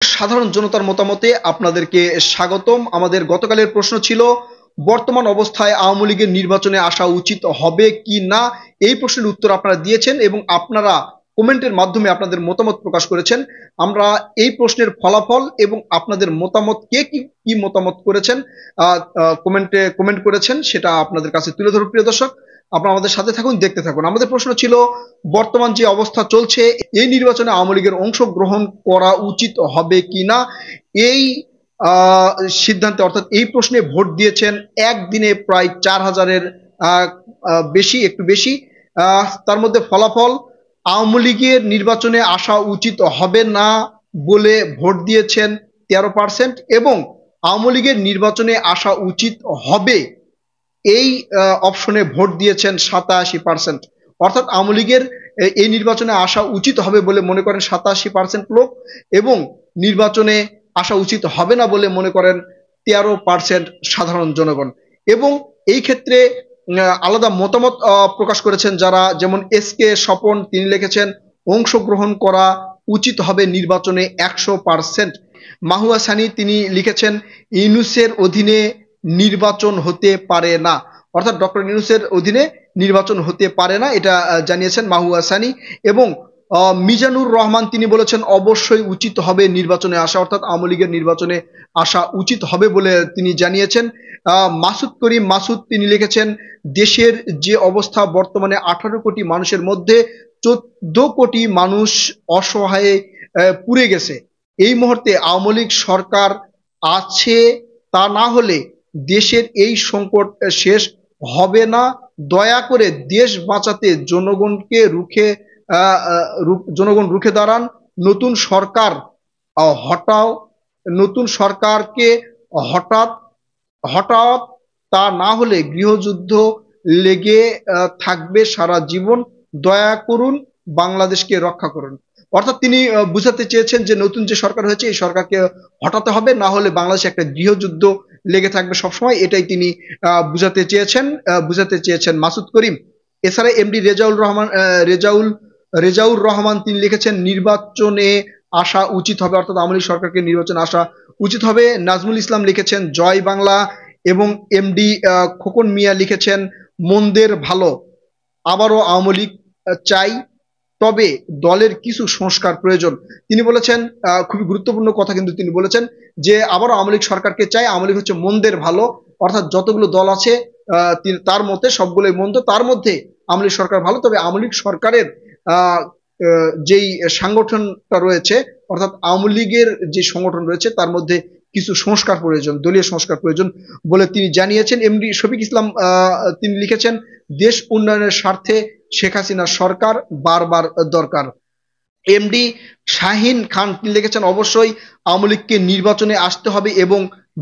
সাধারণ জনতার মতামতে আপনাদেরকে স্বাগতম। আমাদের গতকালের প্রশ্ন ছিল বর্তমান অবস্থায় আওয়ামী লীগের নির্বাচনে আসা উচিত হবে কি না। এই প্রশ্নের উত্তর আপনারা দিয়েছেন এবং আপনারা কমেন্টের মাধ্যমে আপনাদের মতামত প্রকাশ করেছেন। আমরা এই প্রশ্নের ফলাফল এবং আপনাদের মতামত কে কি কি মতামত করেছেন কমেন্ট করেছেন সেটা আপনাদের কাছে তুলে ধরব। প্রিয় দর্শক, আপনারা আমাদের সাথে থাকুন, দেখতে থাকুন। আমাদের প্রশ্ন ছিল বর্তমান যে অবস্থা চলছে এই নির্বাচনে আওয়ামী লীগের অংশগ্রহণ করা উচিত হবে কিনা। এই সিদ্ধান্তে অর্থাৎ এই প্রশ্নে ভোট দিয়েছেন একদিনে প্রায় 4000-এর বেশি, একটু বেশি। তার মধ্যে ফলাফল আওয়ামী লীগের নির্বাচনে আসা উচিত হবে না বলে ভোট দিয়েছেন 13% এবং আওয়ামী লীগের নির্বাচনে আসা উচিত হবে এই অপশনে ভোট দিয়েছেন 87%। অর্থাৎ আওয়ামী লীগের এই নির্বাচনে আসা উচিত হবে বলে মনে করেন 87% লোক এবং নির্বাচনে আসা উচিত হবে না বলে মনে করেন 13% সাধারণ জনগণ। এবং এই ক্ষেত্রে আলাদা মতামত প্রকাশ করেছেন যারা, যেমন SK স্বপন, তিনি লিখেছেন অংশগ্রহণ করা উচিত হবে নির্বাচনে 100%। মাহুয়া সানি তিনি লিখেছেন ইউনূসের অধীনে নির্বাচন হতে পারে না, অর্থাৎ ডক্টর ইউনূসের অধীনে নির্বাচন হতে পারে না, এটা জানিয়েছেন মাহুয়া সানি। এবং মিজানুর রহমান তিনি বলেছেন অবশ্যই উচিত হবে নির্বাচনে আসা, অর্থাৎ আওয়ামী লীগের নির্বাচনে আসা উচিত হবে বলে তিনি জানিয়েছেন। মাসুদ করিম মাসুদ তিনি লিখেছেন দেশের যে অবস্থা বর্তমানে 18 কোটি মানুষের মধ্যে 14 কোটি মানুষ অসহায়ে পুড়ে গেছে। এই মুহূর্তে আওয়ামী লীগ সরকার আছে, তা না হলে দেশের এই সংকট শেষ হবে না। দয়া করে দেশ বাঁচাতে জনগণ রুখে দাঁড়ান। নতুন সরকার হটাও, নতুন সরকারকে হঠাৎ হঠাৎ, তা না হলে গৃহযুদ্ধ লেগে থাকবে সারা জীবন। দয়া করুন, বাংলাদেশকে রক্ষা করুন। অর্থাৎ তিনি বুঝাতে চেয়েছেন যে নতুন যে সরকার হয়েছে এই সরকারকে হটাতে হবে, না হলে বাংলাদেশে একটা গৃহযুদ্ধ লেগে থাকবে সবসময়, এটাই তিনি বুঝাতে চেয়েছেন মাসুদ করিম। এছাড়া এমডি রেজাউর রহমান তিনি লিখেছেন নির্বাচনে আসা উচিত হবে, অর্থাৎ আওয়ামী লীগ সরকারকে নির্বাচনে আসা উচিত হবে। নাজমুল ইসলাম লিখেছেন জয় বাংলা এবং এমডি খোকন মিয়া লিখেছেন মন্দের ভালো, আবারও আওয়ামী লীগ চাই, তবে দলের কিছু সংস্কার প্রয়োজন। তিনি বলেছেন খুবই গুরুত্বপূর্ণ কথা কিন্তু তিনি বলেছেন যে আবারও আওয়ামী লীগ সরকারকে চাই। আওয়ামী লীগ হচ্ছে মন্দের ভালো, অর্থাৎ যতগুলো দল আছে তার মধ্যে সবগুলোই মন্দ, তার মধ্যে আওয়ামী লীগ সরকার ভালো, তবে আওয়ামী লীগ সরকারের যেই সাংগঠনটা রয়েছে অর্থাৎ আওয়ামী লীগের যে সংগঠন রয়েছে তার মধ্যে কিছু সংস্কার প্রয়োজন, দলীয় সংস্কার প্রয়োজন বলে তিনি জানিয়েছেন। এমডি শফিক ইসলাম তিনি লিখেছেন দেশ উন্নয়নের স্বার্থে শেখ হাসিনা সরকার বারবার দরকার। এমডি শাহিন খান তিনি লিখেছেন অবশ্যই আওয়ামী লীগকে নির্বাচনে আসতে হবে এবং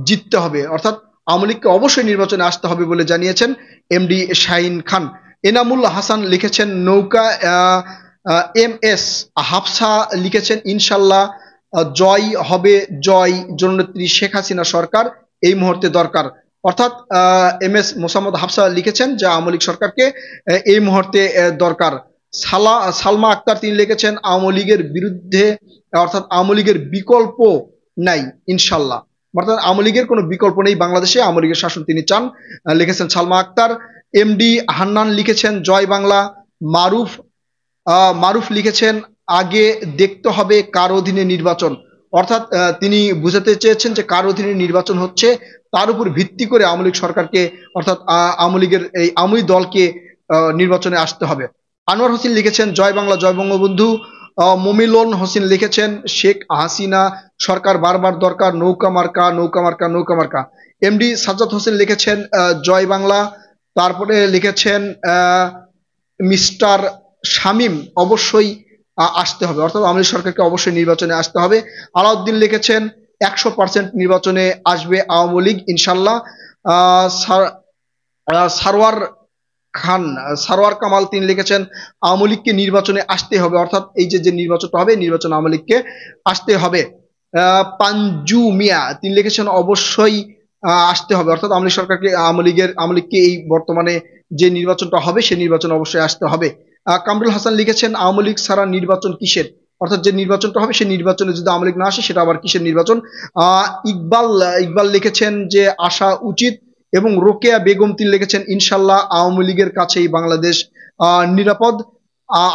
জিততে হবে, অর্থাৎ আওয়ামী লীগকে অবশ্যই নির্বাচনে আসতে হবে বলে জানিয়েছেন এমডি শাহিন খান। এনামুল হাসান লিখেছেন নৌকা। MS হাফসা লিখেছেন ইনশাল্লাহ জয় হবে, জয় জননেত্রী শেখ হাসিনা সরকার এই মুহূর্তে দরকার। অর্থাৎ MS মোসাম্মদ হাফসা লিখেছেন যে আওয়ামী লীগ সরকারকে এই মুহূর্তে দরকার। সালমা আক্তার তিনি লিখেছেন আওয়ামী লীগের বিরুদ্ধে, অর্থাৎ আওয়ামী লীগের বিকল্প নাই ইনশাল্লাহ, অর্থাৎ আওয়ামী লীগের কোনো বিকল্প নেই বাংলাদেশে, আওয়ামী লীগের শাসন তিনি চান, লিখেছেন সালমা আক্তার। এমডি হান্নান লিখেছেন জয় বাংলা। মারুফ লিখেছেন আগে দেখতে হবে কার অধীনে নির্বাচন, অর্থাৎ তিনি বুঝাতে চেয়েছেন যে কার অধীনে নির্বাচন হচ্ছে তার উপর ভিত্তি করে আওয়ামী লীগ সরকারকে, অর্থাৎ আওয়ামী লীগের এই আওয়ামী দলকে নির্বাচনে আসতে হবে। আনোয়ার হোসেন লিখেছেন জয় বাংলা জয় বঙ্গবন্ধু। মমিলন হোসেন লিখেছেন শেখ হাসিনা সরকার বারবার দরকার, নৌকা মার্কা নৌকা মার্কা নৌকা মার্কা। এমডি সাজ্জাদ হোসেন লিখেছেন জয় বাংলা। তারপরে লিখেছেন মিস্টার শামীম অবশ্যই আসতে হবে, অর্থাৎ আওয়ামী লীগ সরকারকে অবশ্যই নির্বাচনে আসতে হবে। আলাউদ্দিন লিখেছেন 100% নির্বাচনে আসবে আওয়ামী লীগ ইনশাল্লাহ। সারোয়ার কামাল তিনি লিখেছেন আওয়ামী লীগকে নির্বাচনে আসতে হবে, অর্থাৎ এই যে নির্বাচনটা হবে নির্বাচনে আওয়ামী লীগকে আসতে হবে। পাঞ্জু মিয়া তিনি লিখেছেন অবশ্যই আসতে হবে, অর্থাৎ আওয়ামী লীগ সরকারকে আওয়ামী লীগকে এই বর্তমানে যে নির্বাচনটা হবে সেই নির্বাচন অবশ্যই আসতে হবে। কামরুল হাসান লিখেছেন আওয়ামী লীগ ছাড়া নির্বাচন কিসের, অর্থাৎ যে নির্বাচনটা হবে সেই নির্বাচনে যদি আওয়ামী লীগ না আসে সেটা আবার কিসের নির্বাচন। ইকবাল ইকবাল লিখেছেন যে আসা উচিত, এবং রোকেয়া বেগম তিনি লিখেছেন ইনশাল্লাহ আওয়ামী লীগের কাছেই বাংলাদেশ নিরাপদ।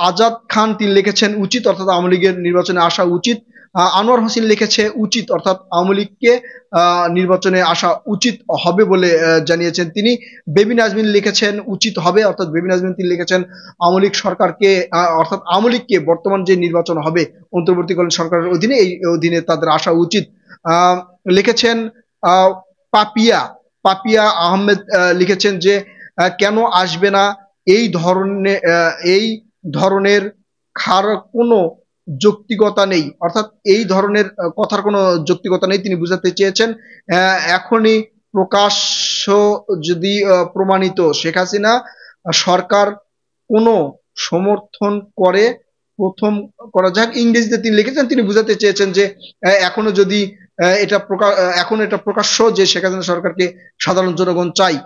আজাদ খান তিনি লিখেছেন উচিত, অর্থাৎ আওয়ামী লীগের নির্বাচনে আসা উচিত। আনোয়ার হোসেন লিখেছে উচিত, অর্থাৎ আওয়ামী লীগকে নির্বাচনে আসা উচিত হবে বলে জানিয়েছেন তিনি। বেবি নাজমিন লিখেছেন উচিত হবে, অর্থাৎ বেবি নাজমিন তিনি লিখেছেন আওয়ামী লীগ সরকারকে অর্থাৎ আওয়ামী লীগকে বর্তমান যে নির্বাচন হবে অন্তর্বর্তীকালীন সরকারের অধীনে, এই অধীনে তাদের আসা উচিত। লিখেছেন পাপিয়া পাপিয়া আহমেদ লিখেছেন যে কেন আসবে না, এই ধরনের খার কোনো যৌক্তিকতা নেই, অর্থাৎ এই ধরনের কথার কোনো যৌক্তিকতা নেই তিনি বুঝাতে চেয়েছেন। এখনই প্রকাশ্য যদি প্রমাণিত শেখ হাসিনা সরকার কোনো সমর্থন করে প্রথম করা যাক। ইংরেজিতে তিনি লিখেছেন, তিনি বুঝাতে চেয়েছেন যে এখনো যদি এখন এটা প্রকাশ্য যে শেখ হাসিনা সরকারকে সাধারণ জনগণ চাই।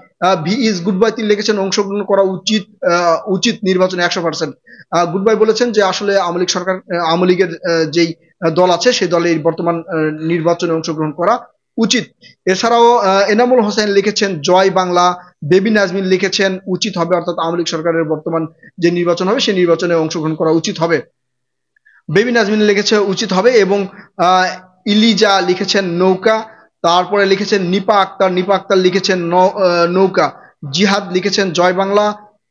ভি ইজ গুড বাই তিনি লিখেছেন অংশগ্রহণ করা উচিত নির্বাচনে 100%। গুড বাই বলেছেন যে আসলে আওয়ামী লীগের যেই দল আছে সেই দলের বর্তমান নির্বাচনে অংশগ্রহণ করা উচিত। এছাড়াও এনামুল হোসেন লিখেছেন জয় বাংলা। বেবি নাজমিন লিখেছেন উচিত হবে, অর্থাৎ আওয়ামী লীগ সরকারের বর্তমান যে নির্বাচন হবে সেই নির্বাচনে অংশগ্রহণ করা উচিত হবে। বেবি নাজমিন লিখেছে উচিত হবে, এবং ইলিজা লিখেছেন নৌকা। তারপরে লিখেছেন নিপা আক্তার লিখেছেন নৌকা। জিহাদ লিখেছেন জয় বাংলা।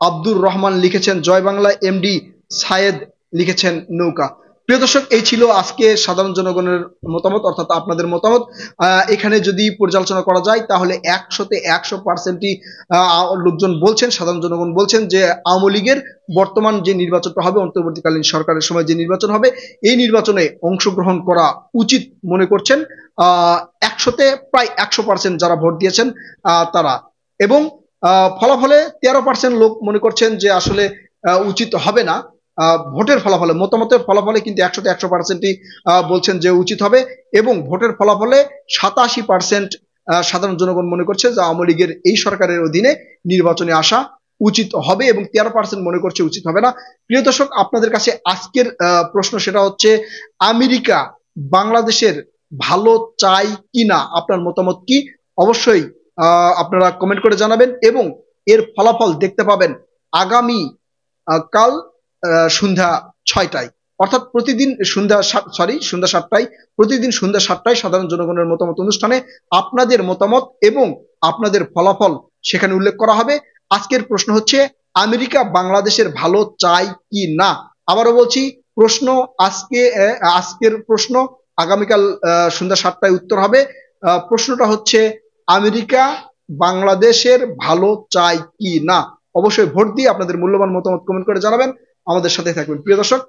আব্দুর রহমান লিখেছেন জয় বাংলা। এমডি সায়েদ লিখেছেন নৌকা। প্রিয় দর্শক, এই ছিল আজকে সাধারণ জনগণের মতামত, অর্থাৎ আপনাদের মতামত। এখানে যদি পর্যালোচনা করা যায় তাহলে 100% লোকজন বলছেন, সাধারণ জনগণ বলছেন যে আওয়ামী লীগের বর্তমান যে নির্বাচনটা হবে অন্তর্বর্তীকালীন সরকারের সময় যে নির্বাচন হবে এই নির্বাচনে অংশগ্রহণ করা উচিত মনে করছেন 100তে প্রায় 100% যারা ভোট দিয়েছেন তারা। এবং ফলাফলে 13% লোক মনে করছেন যে আসলে উচিত হবে না। ভোটের ফলাফলে, মতামতের ফলাফলে কিন্তু 100তে 100%ই বলছেন যে উচিত হবে, এবং ভোটের ফলাফলে 87% সাধারণ জনগণ মনে করছে যে আওয়ামী লীগের এই সরকারের অধীনে নির্বাচনে আসা উচিত হবে, এবং 13% মনে করছে উচিত হবে না। প্রিয় দর্শক, আপনাদের কাছে আজকের প্রশ্ন সেটা হচ্ছে আমেরিকা বাংলাদেশের ভালো চাই কিনা, আপনার মতামত কি? অবশ্যই আপনারা কমেন্ট করে জানাবেন, এবং এর ফলাফল দেখতে পাবেন আগামী কাল সন্ধ্যা 6টায়, অর্থাৎ প্রতিদিন সন্ধ্যা 7টায়, প্রতিদিন সন্ধ্যা 7টায় সাধারণ জনগণের মতামত অনুষ্ঠানে আপনাদের মতামত এবং আপনাদের ফলাফল সেখানে উল্লেখ করা হবে। আজকের প্রশ্ন হচ্ছে আমেরিকা বাংলাদেশের ভালো চাই কি না। আবারও বলছি, প্রশ্ন আজকের প্রশ্ন, আগামীকাল সন্ধ্যা 7টায় উত্তর হবে। প্রশ্নটা হচ্ছে আমেরিকা বাংলাদেশের ভালো চাই কি না। অবশ্যই ভোট দিয়ে আপনাদের মূল্যবান মতামত কমেন্ট করে জানাবেন, আমাদের সাথে থাকবেন। প্রিয় দর্শক,